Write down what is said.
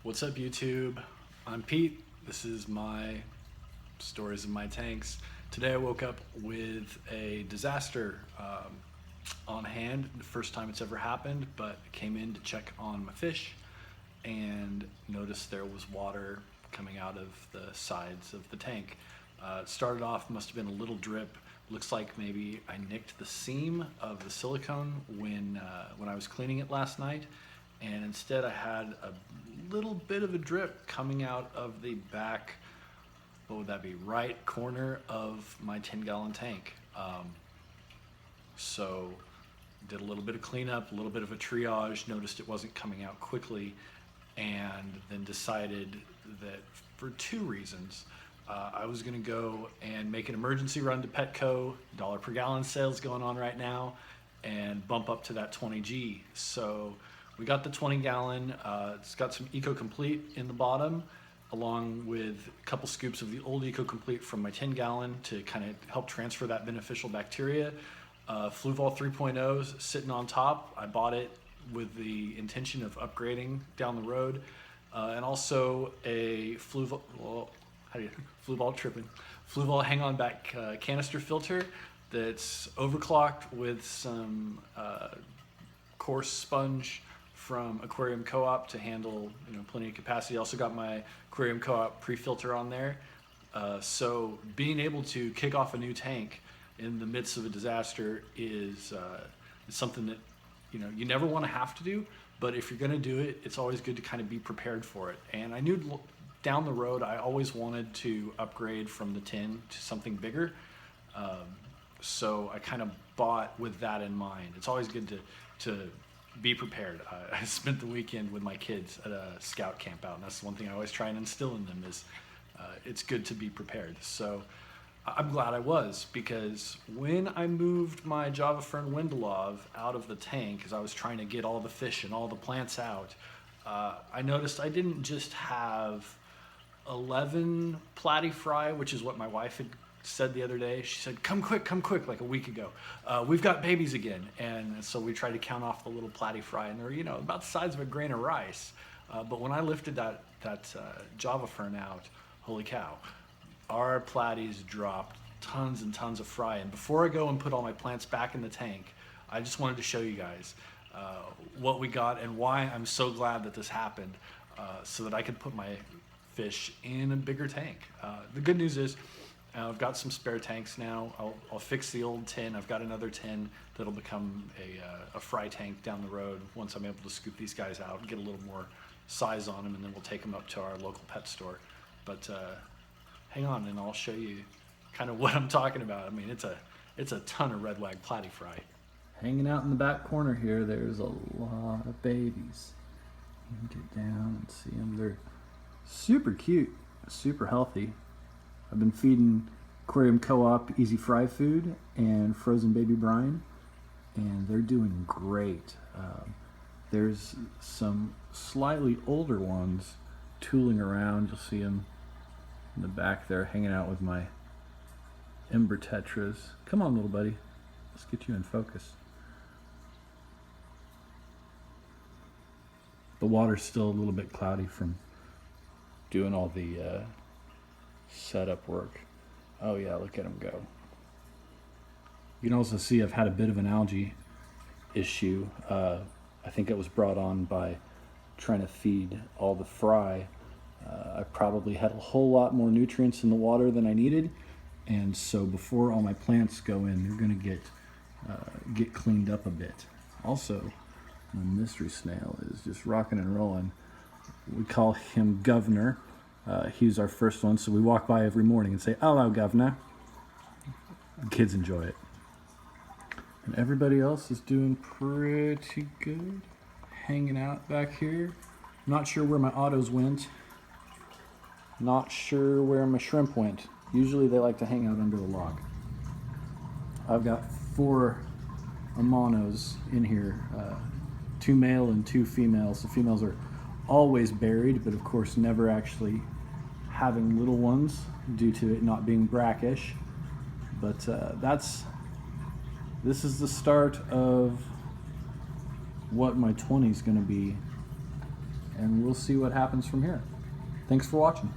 What's up, YouTube? I'm Pete. This is my stories of my tanks. Today I woke up with a disaster on hand. The first time it's ever happened, but came in to check on my fish and noticed there was water coming out of the sides of the tank. It started off, must have been a little drip. Looks like maybe I nicked the seam of the silicone when I was cleaning it last night, and instead I had a little bit of a drip coming out of the back, what would that be, right corner of my 10-gallon tank. So did a little bit of cleanup, a little bit of a triage, noticed it wasn't coming out quickly, and then decided that for two reasons. I was gonna go and make an emergency run to Petco, $1 per gallon sales going on right now, and bump up to that 20G. So we got the 20-gallon, it's got some Eco Complete in the bottom, along with a couple scoops of the old Eco Complete from my 10-gallon to kind of help transfer that beneficial bacteria. Fluval 3.0 sitting on top. I bought it with the intention of upgrading down the road, and also a Fluval, well, Fluval hang-on back canister filter that's overclocked with some coarse sponge from Aquarium Co-op to handle plenty of capacity. Also got my Aquarium Co-op pre-filter on there. So being able to kick off a new tank in the midst of a disaster is something that you never want to have to do, but if you're going to do it, it's always good to kind of be prepared for it. And I knew down the road I always wanted to upgrade from the 10 to something bigger, so I kind of bought with that in mind. It's always good to be prepared. I spent the weekend with my kids at a scout camp out, and that's the one thing I always try and instill in them is it's good to be prepared. So I'm glad I was, because when I moved my Java Fern Windelov out of the tank, as I was trying to get all the fish and all the plants out, I noticed I didn't just have 11 platyfry, which is what my wife had said the other day. She said, come quick, like a week ago. We've got babies again. And so we tried to count off the little platyfry, and they're about the size of a grain of rice. But when I lifted that Java Fern out, holy cow, our platies dropped tons and tons of fry. And before I go and put all my plants back in the tank, I just wanted to show you guys what we got and why I'm so glad that this happened, so that I could put my fish in a bigger tank. The good news is I've got some spare tanks now. I'll fix the old 10. I've got another 10 that'll become a fry tank down the road once I'm able to scoop these guys out and get a little more size on them, and then we'll take them up to our local pet store. But hang on and I'll show you kind of what I'm talking about. I mean, it's a ton of red wag platyfry. Hanging out in the back corner here, there's a lot of babies. You can get down and see them. They're super cute, super healthy. I've been feeding Aquarium Co-op Easy Fry food and frozen baby brine, and they're doing great. There's some slightly older ones tooling around. You'll see them in the back there hanging out with my Ember Tetras. Come on, little buddy. Let's get you in focus. The water's still a little bit cloudy from doing all the setup work. Oh yeah, look at them go. You can also see I've had a bit of an algae issue. I think it was brought on by trying to feed all the fry. I probably had a whole lot more nutrients in the water than I needed, and so before all my plants go in, they're going to get cleaned up a bit. Also, my mystery snail is just rocking and rolling. We call him Governor. He's our first one, so we walk by every morning and say, "Hello, Governor." The kids enjoy it. And everybody else is doing pretty good. Hanging out back here. Not sure where my autos went. Not sure where my shrimp went. Usually they like to hang out under the log. I've got 4 Amanos in here. 2 male and 2 females. The females are always buried, but of course never actually having little ones due to it not being brackish. But this is the start of what my 20 is going to be and we'll see what happens from here. Thanks for watching.